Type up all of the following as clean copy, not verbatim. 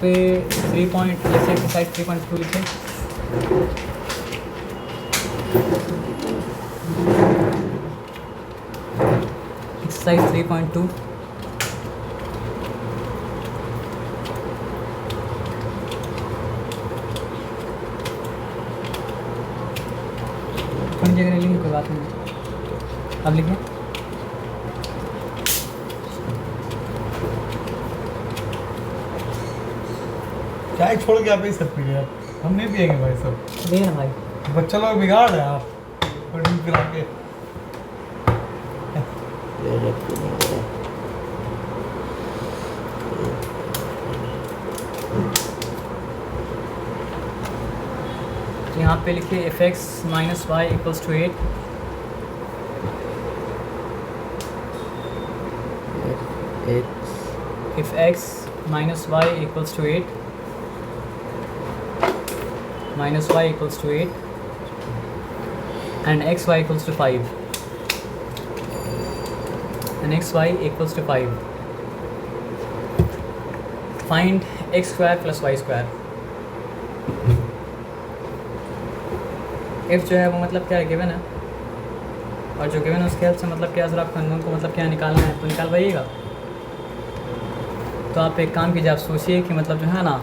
पे 3 पॉइंट जैसे एक्सरसाइज 3.2 लिखे। एक्सरसाइज 3.2 कौन जगह लिखी कोई बात नहीं, अब लिखें। चाय छोड़ के आप ये सब पी रहे, हम नहीं पिएंगे भाई सब। देखिए ना भाई, बच्चा लोग बिगाड़ रहे हैं आप ड्रिंक पिला के। यहाँ पे लिखिए if x minus y equals to 8। If x minus y equals to 8 minus y equals to 8 and xy equals to 5 and xy equals to 5. Find x square plus y square. f जो है वो मतलब क्या है, given है, और जो given है उसके हेल्प से मतलब क्या, अगर आपको अननोन को मतलब क्या निकालना है तो निकाल पाइएगा। तो आप एक काम कीजिए, आप सोचिए कि मतलब जो है ना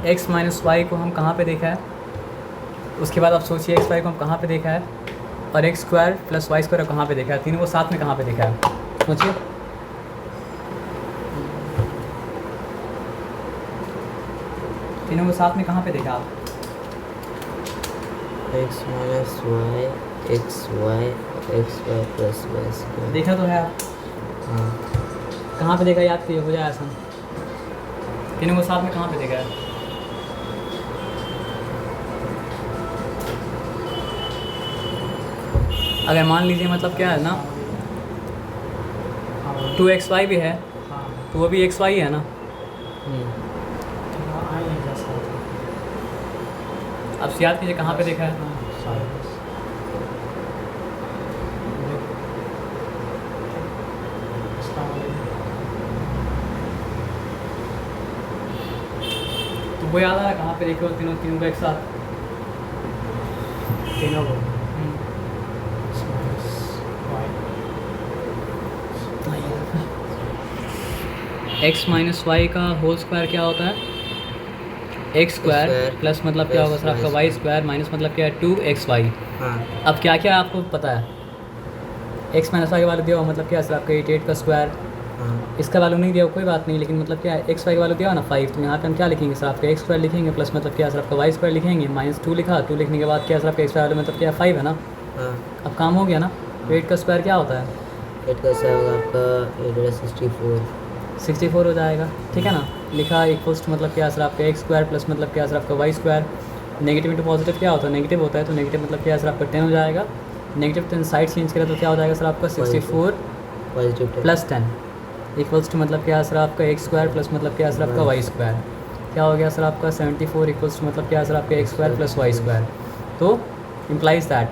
x माइनस वाई को हम कहाँ पे देखा है, उसके बाद आप सोचिए x वाई को हम कहाँ पे देखा है, और x square plus y square कहाँ पे देखा है, तीनों को साथ में कहाँ पे देखा है, सोचिए। तीनों को साथ में कहाँ पे देखा आप? x minus y x y plus y square देखा तो है आप? हाँ। कहाँ पे देखा, याद कीजिए, हो जाए आसान। तीनों को साथ में कहाँ पे देखा है? अगर मान लीजिए मतलब क्या है ना 2xy भी है तो वो भी xy है ना। अब याद कीजिए कहाँ पे देखा है। तो वो याद आ रहा है कहाँ पे देखे हो, तीनों तीनों को एक साथ, तीनों को। एक्स माइनस वाई का होल स्क्वायर क्या होता है? एक्स स्क्वायर प्लस मतलब क्या होगा सर आपका वाई स्क्वायर माइनस मतलब क्या है 2xy। हाँ। अब क्या क्या आपको पता है? एक्स माइनस वाई का वैल्यू दिया हुआ मतलब क्या है सर आपका 88 का स्क्वायर। हाँ। इसका वैल्यू नहीं दिया हो कोई बात नहीं, लेकिन मतलब क्या है एक्स वाई का वैल्यू दिया हो ना 5, तो यहाँ पे हम क्या लिखेंगे सर आपका एक्स स्क्वायर लिखेंगे प्लस मतलब क्या है सर आपका वाई स्क्वायर लिखेंगे माइनस 2 लिखा, 2 लिखने के बाद क्या है सर आपका एक्स वैल्यू मतलब क्या है 5 है ना। हाँ। अब काम हो गया ना। 8 का स्क्वायर क्या होता है? 8 का स्क्वायर होगा आपका 64 हो जाएगा, ठीक है ना। लिखा इक्वल्स टू मतलब क्या सर आपका एक्स स्क्वायर प्लस मतलब क्या सर आपका y square. Negative into positive क्या होता है? नेगेटिव होता है, तो नेगेटिव मतलब क्या सर आपका 10 हो जाएगा। नेगेटिव 10 साइड चेंज करें तो क्या हो जाएगा सर आपका 64 प्लस 10 इक्वल्स टू मतलब क्या सर आपका एक्स स्क्वायर प्लस मतलब क्या सर आपका वाई स्क्वायर। क्या हो गया सर आपका 74 इक्वल्स टू मतलब क्या सर आपका x square plus y square. तो इम्प्लाइज दैट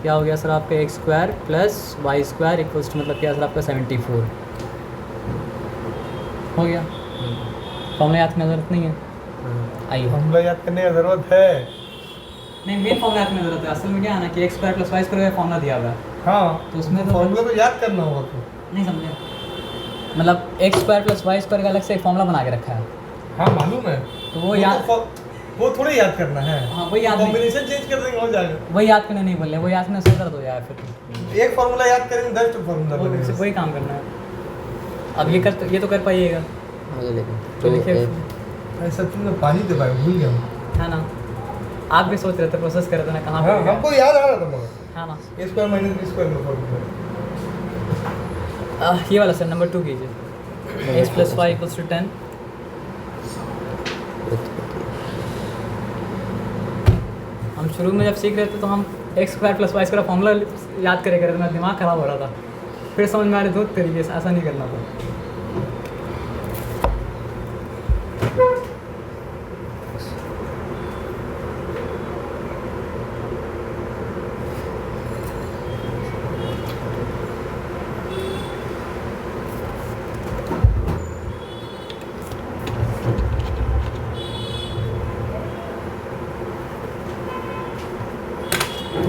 क्या हो गया सर आपका x square plus y square equals to मतलब क्या सर आपका 74 हो गया। फॉर्मूला याद करने ज़रूरत नहीं है, आइए। फॉर्मूला याद करने की ज़रूरत है। नहीं, मेन फॉर्मूला याद करने की ज़रूरत है। असल में क्या है ना कि x square plus y square का फॉर्मूला दिया हुआ है, हाँ, तो उसमें तो फॉर्मूला तो याद करना होगा। तो नहीं समझे, मतलब x square plus y square का अलग से एक फॉर्मूला बना के रखा है, हाँ मालूम है। तो वो याद, वो थोड़े याद करना है। हाँ वही याद, कॉम्बिनेशन चेंज कर देंगे हो जाएगा। वही याद करने नहीं बोले, वो याद करने से दर्द हो जाए फिर। एक फॉर्मूला याद करेंगे 10 फॉर्मूला बनेगा। वही काम करना है। अब ये तो कर पाइएगा, तो लिखिए। ऐसा तुमने पानी दे पाए, भूल गया हूँ। है ना, आप भी सोच रहे थे, प्रोसेस कर रहे थे ना कहाँ हाँ, पे हमको याद आ रहा था मगर है ना। A square minus b square में फॉर्मूला। ये वाला सर नंबर 2 कीजिए। X plus y equals to 10। हम शुरू में जब सीख रहे थे तो हम x square plus y square formula याद करे थे, मेरा दिमाग ख़राब हो रहा था। फिर समझ में आ रहे 2 तरीके से, ऐसा नहीं करना था।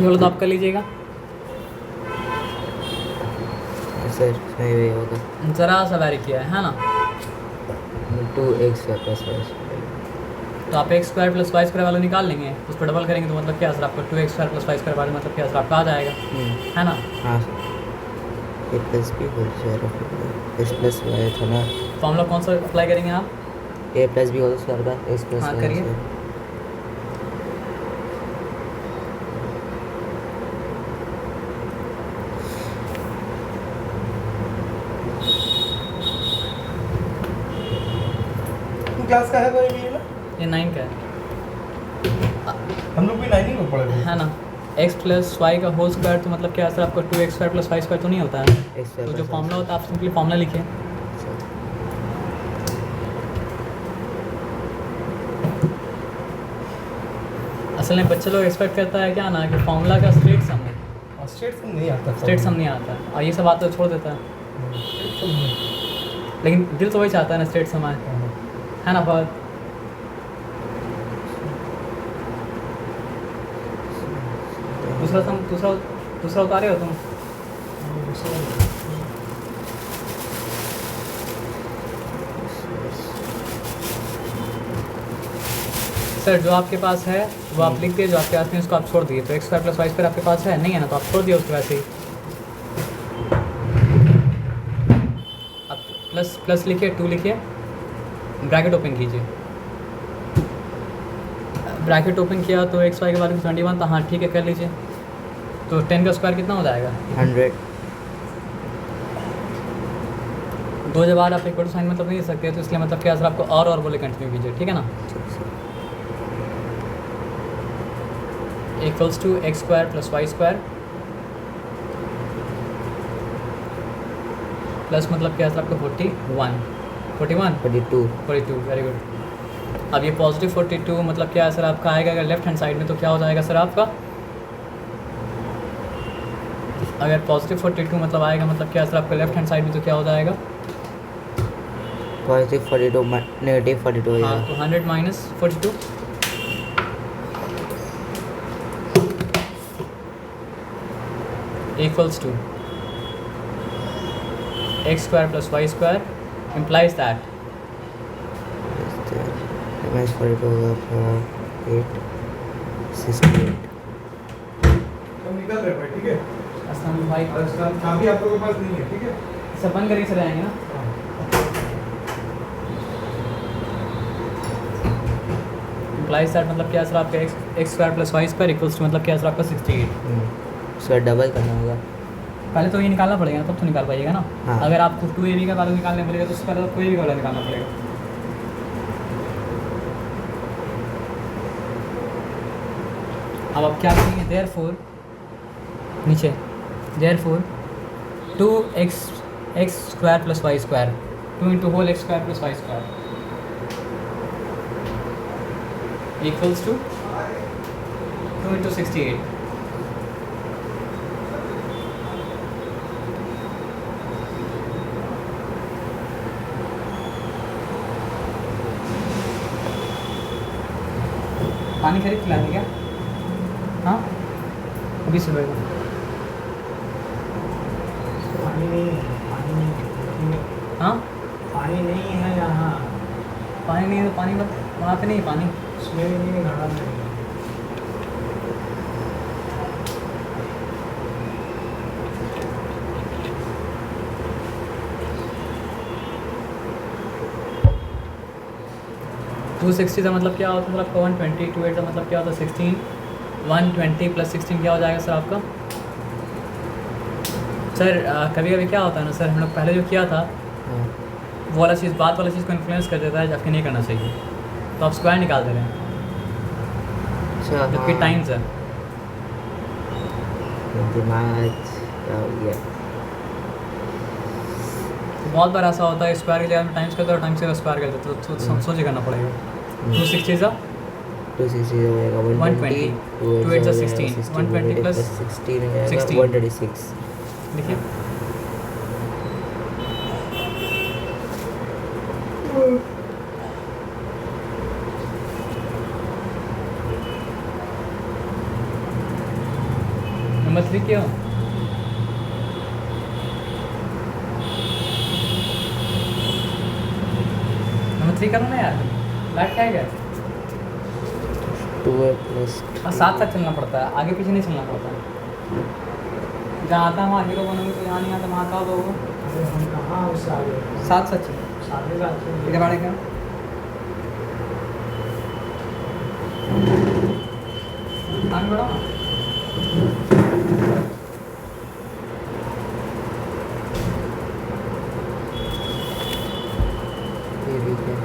बोलो तो आप कर लीजिएगा। सर इसमें ये होगा ज़रा सा वैरी किया है ना। 2x plus y। तो आप x square plus y square वाला निकाल लेंगे, उस पर डबल करेंगे तो मतलब क्या सर आपका 2x square plus y square वाला मतलब क्या सर आपका आ जाएगा, है ना। हाँ sir, A plus B whole square X plus Y था ना। फॉर्मूला कौन सा अप्लाई करेंगे आप? A plus B whole square का एक्स प्लस हाँ, वाई करिए। स्क्वायर। क्लास का है तो ये ना, ये 9 का है, हम लोग भी 9 ही में पढ़े थे। है ना। एक्स प्लस वाई का होल स्क्वायर तो मतलब क्या सर आपका 2x square plus y square तो नहीं होता है। एक्स तो प्लस जो फॉर्मूला होता है आप सिंपली फॉर्मूला लिखिए। असल में बच्चे लोग एक्सपेक्ट करता है क्या ना कि फॉर्मूला का स्ट्रेट सम है, और स्ट्रेट सम नहीं आता, स्ट्रेट सम नहीं आता है, और ये सब बात तो छोड़ देता है, स्ट्रेट सम नहीं। लेकिन दिल तो वही चाहता है ना स्ट्रेट सम आए, है ना बात। दूसरा उतारे हो तुम। सर जो आपके पास है वो आप लिख दिए, जो आपके पास नहीं उसको आप छोड़ दिए। तो x square plus y square आपके पास है नहीं है ना, तो आप छोड़ दिए उसको वैसे ही। अब प्लस लिखिए, 2 लिखिए, ब्रैकेट ओपन कीजिए। ब्रैकेट ओपन किया तो एक्स वाई के बाद में 21 था, हाँ ठीक है कर लीजिए। तो 10 का स्क्वायर कितना हो जाएगा? 100। 2 जब आप इक्वल टू साइन मतलब नहीं दे सकते, तो इसलिए मतलब क्या सर आपको और बोले कंटिन्यू कीजिए, ठीक है ना। Equals to x square plus y square plus मतलब क्या सर आपको 41 42, वेरी गुड। अब ये पॉजिटिव 42 मतलब क्या है सर आपका आएगा अगर लेफ्ट हैंड साइड में, तो क्या हो जाएगा सर आपका, अगर पॉजिटिव 42 मतलब आएगा मतलब क्या सर आपका लेफ्ट हैंड साइड में, तो क्या हो जाएगा, पॉजिटिव 42 नेगेटिव 42 हो हाँ। जाएगा। तो 100 minus 42 equals to x square plus y square implies that minus 42 होगा 8 68। हम निकल रहे भाई, ठीक है। अस्सलाम भाई और इसका चाबी आप लोगों के पास नहीं है, ठीक है। सब बंद करके चले आएंगे ना। implies that मतलब क्या सर आपका x square plus y square equals to मतलब क्या सर आपका 68। उसका डबल करना होगा। पहले तो ये निकालना पड़ेगा ना, तब तो निकाल पाइएगा ना। हाँ। अगर आपको 2ab का वैल्यू निकालने पड़ेगा तो उससे पहले तो 2ab का वैल्यू निकालना पड़ेगा। अब आप क्या करेंगे, देयरफॉर नीचे therefore 2x square plus y square 2 into whole x square plus y square equals to 2 into 68। पानी खरीद के लाएंगे क्या? हाँ 20 रुपये का। पानी नहीं है, पानी नहीं है। हाँ पानी नहीं है यहाँ, पानी नहीं है तो पानी मत वहाँ पे नहीं है पानी। उसमें भी नहीं है, घड़ा में नहीं है। टू 260 का मतलब क्या होता है सर आपका 120, 28 का मतलब क्या होता है 16, 120 प्लस 16 क्या हो जाएगा सर आपका। सर कभी कभी क्या होता है ना सर, हम लोग पहले जो किया था वो वाला चीज़ बात वाला चीज़ को इन्फ्लुएंस कर देता है, जबकि नहीं करना चाहिए। तो आप स्क्वायर निकाल दे रहे हैं अच्छा जबकि हाँ। टाइम्स है। दिमाग क्या हो गया। तो बहुत बार ऐसा होता है स्क्वायर की जगह में टाइम्स करते हो, टाइम्स की जगह स्क्वायर कर देते हो, तो सोच के करना पड़ेगा। 260 का 260 हो जाएगा 120, 2 8 16, 120 प्लस 16 हो जाएगा 16। 136। देखिए नंबर 3 क्यों? नंबर 3 करो ना यार, लाइट क्या है? 2a प्लस और साथ साथ चलना पड़ता है, आगे पीछे नहीं चलना पड़ता है। जहाँ आता वहाँ हीरो बनोगे तो यहाँ नहीं आता वहाँ का होगा। अरे हम कहाँ उससे आगे साथ साथ चलो, सामने जाते हैं इधर बाड़े का आगे बढ़ो ना। ये भी क्या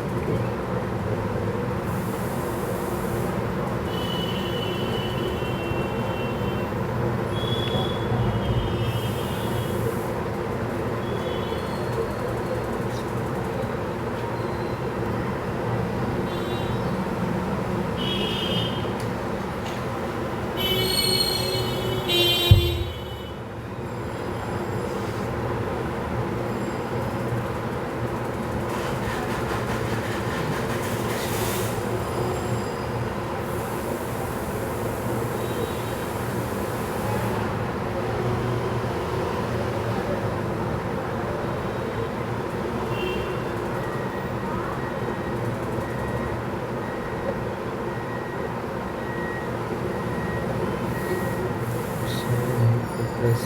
प्लस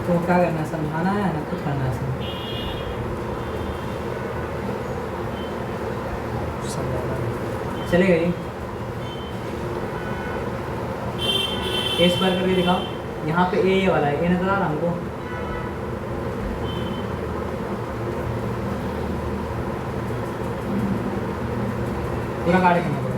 तो क्या करना है, समझाना है ना कुछ करना है इसमें? चलेगा ये ए स्क्वायर करके दिखाओ। यहाँ पे ए वाला है, ए नजर आ रहा हमको? पूरा गाड़ी करना पड़ेगा।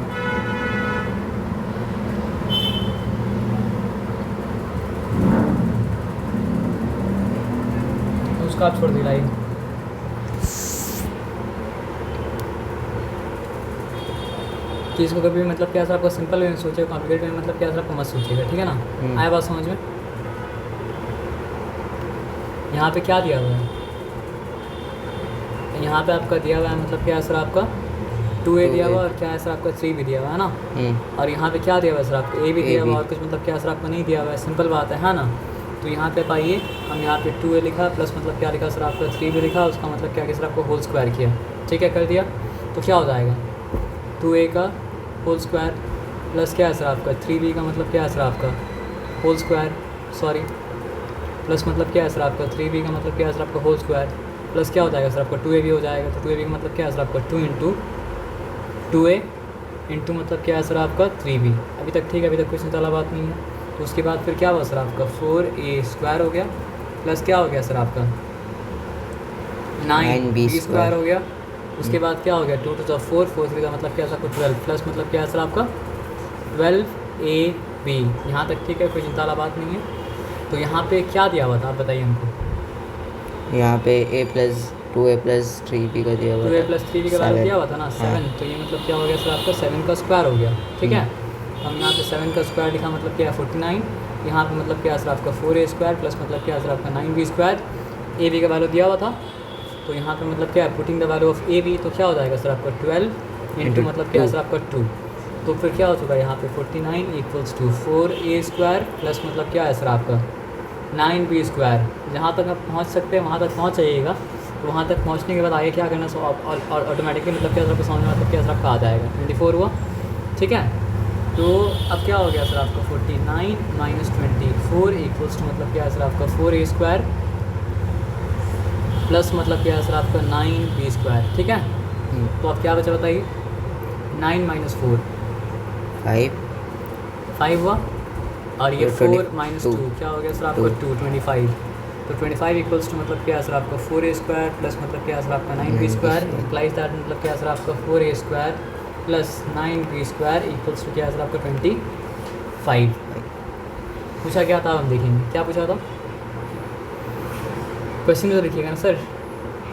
तो उसका आप छोड़ दिलाई। चीज़ को कभी भी मतलब क्या सर आपको सिंपल वे में सोचे, कॉम्प्लिकेटेड में मतलब क्या सर आपको मत सोचिएगा, ठीक है ना? आया बात समझ में? यहाँ पे क्या दिया हुआ है? यहाँ पे आपका दिया हुआ है मतलब क्या सर आपका 2a दिया हुआ है और क्या है सर आपका 3 भी दिया हुआ है ना? और यहाँ पे क्या दिया हुआ है सर आपको a भी दिया हुआ है और कुछ मतलब क्या सर आपको नहीं दिया हुआ है, सिंपल बात है ना? तो यहाँ पे पाइए हम यहाँ पे 2a लिखा प्लस मतलब क्या लिखा सर आपका 3 भी लिखा, उसका मतलब क्या कि सर आपको होल स्क्वायर किया, ठीक है कर दिया। तो क्या हो जाएगा 2a का होल स्क्वायर प्लस क्या है सर आपका 3b का मतलब क्या है सर आपका होल स्क्वायर, सॉरी प्लस मतलब क्या है सर आपका 3b का मतलब क्या है सर आपका होल स्क्वायर प्लस क्या हो जाएगा सर आपका 2a भी हो जाएगा। तो 2a का मतलब क्या है सर आपका 2 इंटू 2a इंटू मतलब क्या है सर आपका 3b। अभी तक ठीक है, अभी तक कोई चिंता वाला बात नहीं है। तो उसके बाद फिर क्या हुआ सर आपका 4a स्क्वायर हो गया प्लस क्या हो गया सर आपका 9b स्क्वायर हो गया। उसके बाद क्या हो गया 2 टू 4, 4 का मतलब क्या है सर आपका 12 प्लस मतलब क्या है सर आपका 12ab। यहाँ तक ठीक है, कोई चिंता वाला बात नहीं है। तो यहाँ पे क्या दिया हुआ था आप बताइए हमको? यहाँ पे a plus 2a plus 3b का दिया हुआ 2a प्लस 3b का वैल्यू दिया हुआ था ना 7। हाँ। तो ये मतलब क्या हो गया सर आपका 7 का स्क्वायर हो गया, ठीक है। हम यहाँ पे 7 का स्क्वायर लिखा मतलब क्या है 49। यहाँ पे मतलब क्या है सर आपका 4a स्क्वायर प्लस मतलब क्या है सर आपका 9b स्क्वायर। ए बी का वैल्यू दिया हुआ था तो यहाँ पे मतलब क्या है putting the value of a b, तो क्या हो जाएगा सर आपका 12 इंटू मतलब क्या है सर आपका 2। तो फिर क्या हो चुका है यहाँ पे 49 equals to 4a square plus मतलब क्या है सर आपका 9b स्क्वायर। जहाँ तक आप पहुँच सकते हैं वहाँ तक पहुँच जाइएगा। तो वहाँ तक पहुँचने के बाद आगे क्या करना, सो और ऑटोमेटिकली मतलब क्या सर आपको समझ में मतलब क्या सर आपका आ जाएगा 24 हुआ, ठीक है। तो अब क्या हो गया सर आपका 49 माइनस 24 इक्वल्स टू मतलब क्या है सर आपका 4a² प्लस मतलब क्या है सर आपका 9b², ठीक है। तो अब क्या बचा बताइए, 9 माइनस 4 5 हुआ, और ये 4 माइनस 2 क्या हो गया सर आपका 2 25। तो 25 इक्वल्स टू मतलब क्या है सर आपका 4a² प्लस मतलब क्या है सर आपका 9b² इम्प्लाइज दैट मतलब क्या है सर आपका 4a² plus 9b² equals to क्या है सर आपका 25। पूछा क्या था, हम देखेंगे क्या पूछा था, क्वेश्चन में तो लिखिएगा ना सर,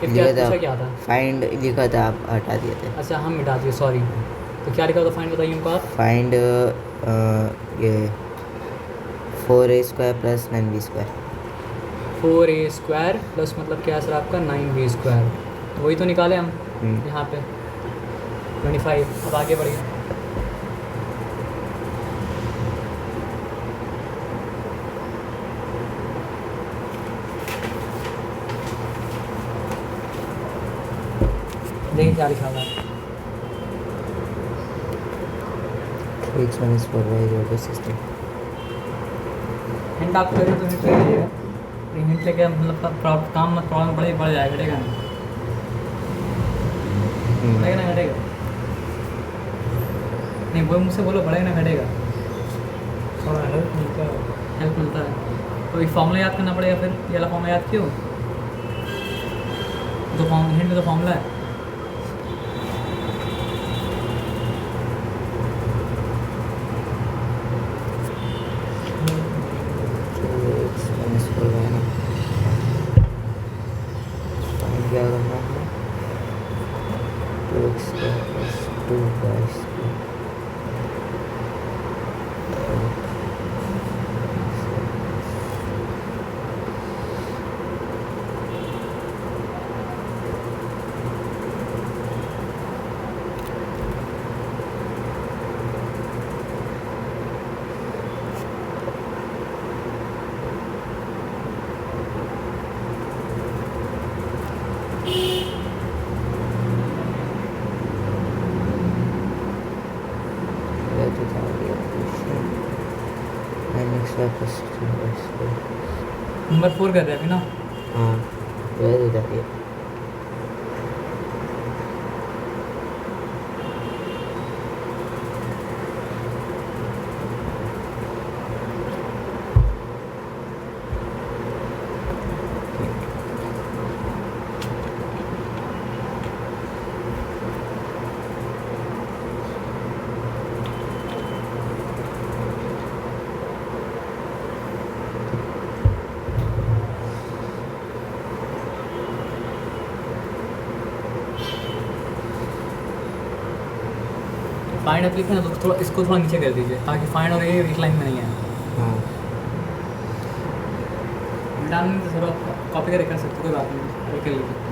पूछा क्या था, फाइंड लिखा था, आप हटा दिए थे। अच्छा हम मिटा दिए, सॉरी। तो क्या लिखा था फाइंड, बताइए हमको आप। फाइंड ये 4a² plus 9b²। 4a² plus मतलब क्या है सर आपका 9b², तो वही तो निकाले हम यहाँ पे 25। अब आगे बढ़िए, देखिए क्या लिखा हुआ है। x minus 4y equal to 16। Hint आप करें तो हिंट ले लीजिएगा, हिंट लेके मतलब काम मत प्रॉब्लम बढ़ जाएगा, घटेगा ना, बढ़ेगा ना घटेगा, नहीं वो मुझसे बोलो, बढ़ेगा ना घटेगा, थोड़ा हेल्प मिलता है। हेल्प मिलता है। तो एक फॉर्मूला याद करना पड़ेगा, फिर ये वाला फॉर्मूला याद क्यों, तो हिंट में तो फॉर्मूला है। x minus 4y ना, फाइंड क्या करना है, 2x² प्लस 2y²। नंबर 4 कर रहे हैं अभी ना। हाँ वह तो जाती है। फाइंड आप लिखे ना तो थोड़ा इसको थोड़ा नीचे कर दीजिए, ताकि फाइंड और ये एक लाइन में नहीं है। हाँ डालने तो थोड़ा कॉपी करके कर सकते, कोई बात नहीं, अभी कर लीजिए।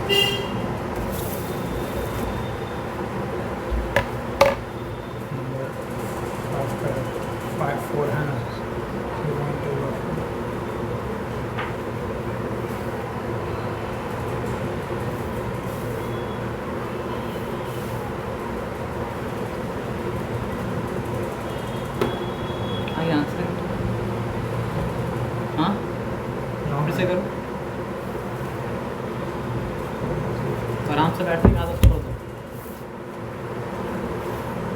नंबर 5 4 है ना, 2.2 आइए आंसर। हाँ फिर से करो तो आराम से बैठ के आदत छोड़ दो।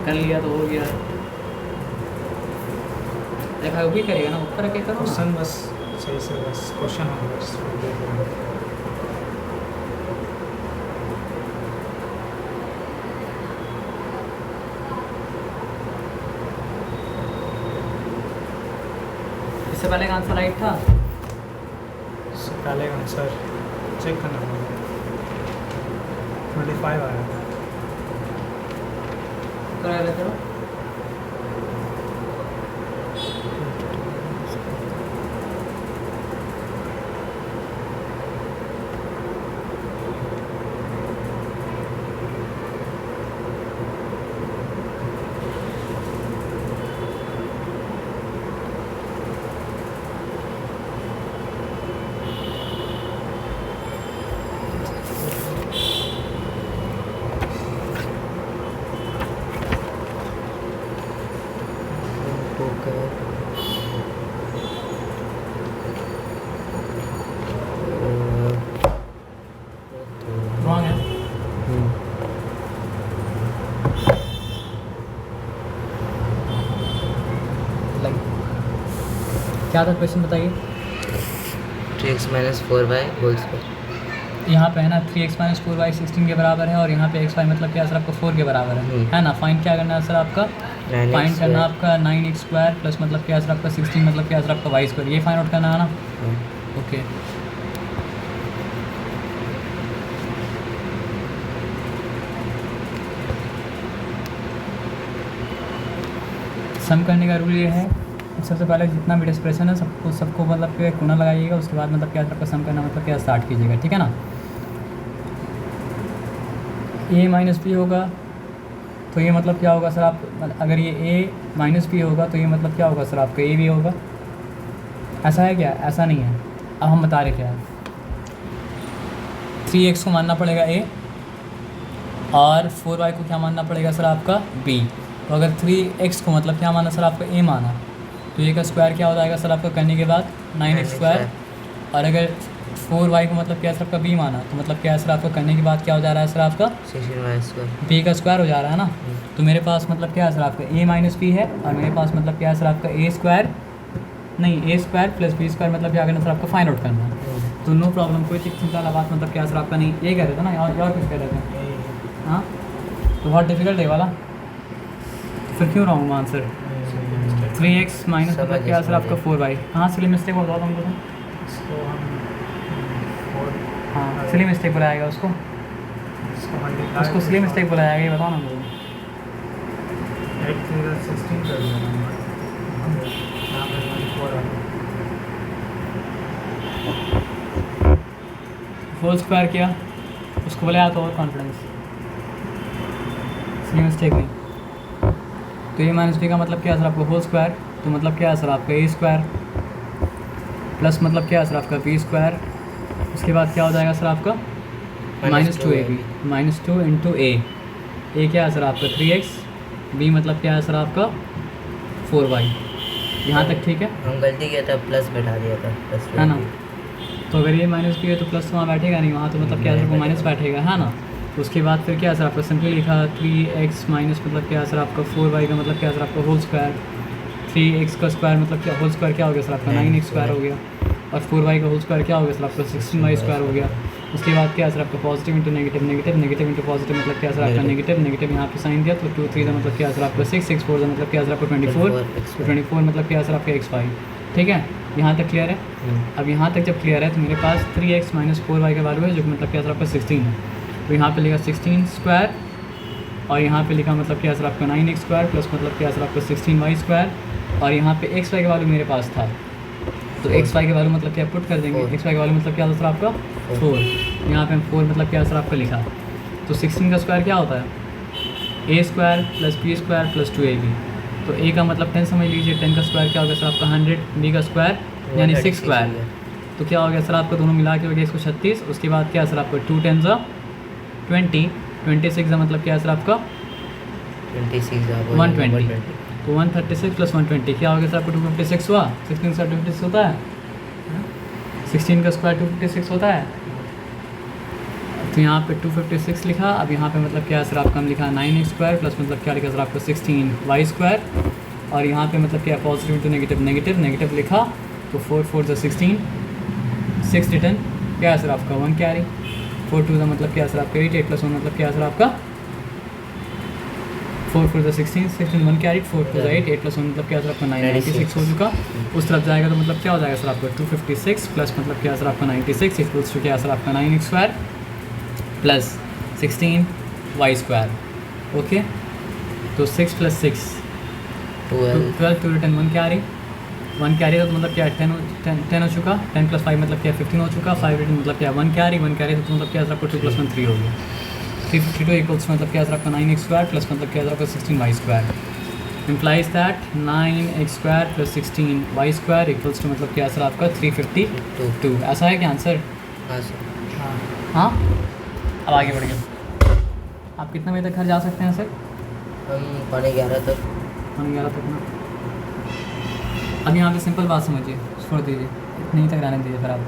कर लिया तो हो गया। देखा वो भी करेगा ना, ऊपर रख के करो ना। क्वेश्चन बस सही से बस क्वेश्चन हो बस देख लेंगे। इससे पहले का आंसर राइट था। इससे पहले का आंसर चेक करना होगा। 25 आया था। करो रॉन्ग है। क्या था क्वेश्चन बताइए। 3x - 4y whole square. यहाँ पे है ना 3x - 4y 16 के बराबर है, और यहाँ पे xy मतलब क्या सर आपका 4 के बराबर है ना। फाइंड क्या करना है सर आपका, 9x फाइंड करना है आपका 9x² प्लस मतलब क्या सर आपका 16 मतलब क्या सर आपका y², ये फाइंड आउट करना है ना। ओके सम करने का रूल ये है, सबसे पहले जितना भी एक्सप्रेशन है सबको मतलब कि कोना लगाइएगा, उसके बाद मतलब क्या आपका सम करना मतलब क्या स्टार्ट कीजिएगा, ठीक है ना। a - b होगा तो ये मतलब क्या होगा सर, आप अगर ये a - b होगा तो ये मतलब क्या होगा सर आपका a भी होगा। ऐसा है क्या? ऐसा नहीं है। अब हम बता रहे क्या है, 3x को मानना पड़ेगा a और 4y को क्या मानना पड़ेगा सर आपका b। तो अगर 3x को मतलब क्या माना सर आपका a माना, तो ये का स्क्वायर क्या हो जाएगा सर आपका करने के बाद 9x², और अगर 4y को मतलब क्या सर आपका b माना, तो मतलब क्या सर आपका करने के बाद क्या हो जा रहा है सर आपका 16y²। b का स्क्वायर हो जा रहा है ना। तो मेरे पास मतलब क्या है सर आपका a - b है, और मेरे पास मतलब क्या है सर आपका a² नहीं a² + b² मतलब क्या करना सर आपका फाइंड आउट करना है। तो नो प्रॉब्लम, कोई चिंता वाला बात मतलब क्या सर आपका नहीं, ये कह रहे थे ना, और कुछ कह रहे थे। हाँ तो बहुत डिफिकल्ट है वाला, तो फिर क्यों रहा आंसर 3x - मतलब क्या सर आपका 4y। हाँ सिली मिस्टेक बताओ तुमको तो। इसको हम हाँ सिली मिस्टेक बुलाएगा उसको, उसको सिली मिस्टेक बुलाएगा, ये बताओ ना मुझे। 8 3 16 कर दिया नंबर। यहाँ पे 24 आ गया। होल स्क्वायर किया, उसको बुलाया तो और कॉन्फिडेंस, सिली मिस्टेक नहीं। तो ये - b का मतलब क्या है सर आपका होल स्क्वायर, तो मतलब क्या है सर आपका a² प्लस मतलब क्या है सर आपका b², उसके बाद क्या हो जाएगा सर आपका -2ab -2 × a क्या है सर आपका 3x, b मतलब क्या है सर आपका 4y। यहाँ तक ठीक है, हम गलती किया था, प्लस बैठा दिया था, प्लस है ना। तो अगर ये -b है तो प्लस तो वहाँ बैठेगा नहीं, वहाँ तो मतलब क्या है सर आपको माइनस बैठेगा, है ना। तो उसके बाद फिर क्या है सर आपका सिंपली लिखा 3x माइनस मतलब क्या है सर आपका 4y का मतलब क्या है सर आपका होल स्क्वायर, 3x का स्क्वायर मतलब क्या होल स्क्वायर क्या हो गया सर आपका 9x² हो गया, और 4y का होल स्क्वायर क्या हो गया सर आपका 16y² हो गया। उसके बाद क्या है सर आपका positive into negative, negative negative into positive मतलब क्या है सर आपका नेगेटिव, नेगेटिव यहाँ पे साइन दिया तो 2 3 का मतलब क्या है सर आपका 6 6 4 का मतलब क्या है सर आपका 24 24 मतलब क्या है सर आपका x5। ठीक है, यहाँ तक क्लियर है। अब यहाँ तक जब क्लियर है तो मेरे पास 3x - 4y का वैल्यू है जो कि मतलब क्या है सर आपका 16 है। तो यहाँ पे लिखा 16² और यहाँ पे लिखा मतलब क्या है सर आपका 9x² प्लस मतलब क्या है सर आपका 16y², और यहाँ पे xy का वैल्यू मेरे पास था, तो xy का वैल्यू मतलब क्या पुट कर देंगे, xy का वैल्यू मतलब क्या था सर आपका 4। यहाँ पे 4 मतलब क्या सर आपका लिखा। तो 16 का स्क्वायर क्या होता है, a square plus b square plus 2ab। तो a का मतलब 10 समझ लीजिए, 10 का स्क्वायर क्या हो गया सर आपका 100, b का स्क्वायर यानी 6 स्क्वायर। तो क्या हो गया सर आपका दोनों मिला के हो गया 136। उसके बाद क्या सर आपका 2 10 20, 26 का मतलब क्या है सर आपका 26 120। तो 136 प्लस 120 क्या हो गया सर आपको 256 हुआ। 16 का 256 होता है, 16 का स्क्वायर 256 होता है। तो यहाँ पे 256 लिखा। अब यहाँ पे मतलब क्या है सर आपका हम लिखा 9x स्क्वायर प्लस मतलब क्या लिखा सर आपको 16y स्क्वायर। और यहाँ पे मतलब क्या positive to negative, negative negative लिखा। तो 4 4 ज़ा 16, 6 रिटर्न क्या है सर आपका 1 कैरी। 4 2 ज़ा मतलब क्या है सर आपका 8, 8 प्लस 1 मतलब क्या है सर आपका 4 4 ज़ा 16, 16 1 कैरी। 4 2 ज़ा 8, 8 प्लस 1 मतलब क्या है सर आपका 96 हो चुका। उस तरफ जाएगा तो मतलब क्या हो जाएगा सर आपका 256 प्लस मतलब क्या है सर आपका 96 इक्वल्स टू क्या है सर आपका 9x square plus 16y square. Okay, तो 6 plus 6 12 to return 1 carry. 1 carry तो मतलब क्या 10 हो चुका। 10 प्लस 5 मतलब क्या 15 हो चुका। 5 रिटर्न मतलब क्या 1 कैरी। 1 कैरी तो मतलब क्या सर आपको 2 प्लस 1 3 हो गया। 352 इक्वल्स मतलब क्या सर आपका 9x स्क्वायर प्लस मतलब क्या सर आपका 16y square. Implies that 9x square plus 16y square equals to मतलब क्या सर आपका 352। ऐसा है क्या आंसर? हाँ सर। हाँ, अब आगे बढ़ गए। आप कितने बजे तक घर जा सकते हैं सर? हम 11:15 तक। 11 तक ना। अब यहाँ पे सिंपल बात समझिए, छोड़ दीजिए, इतने ही तक रहने दीजिए फिर आप।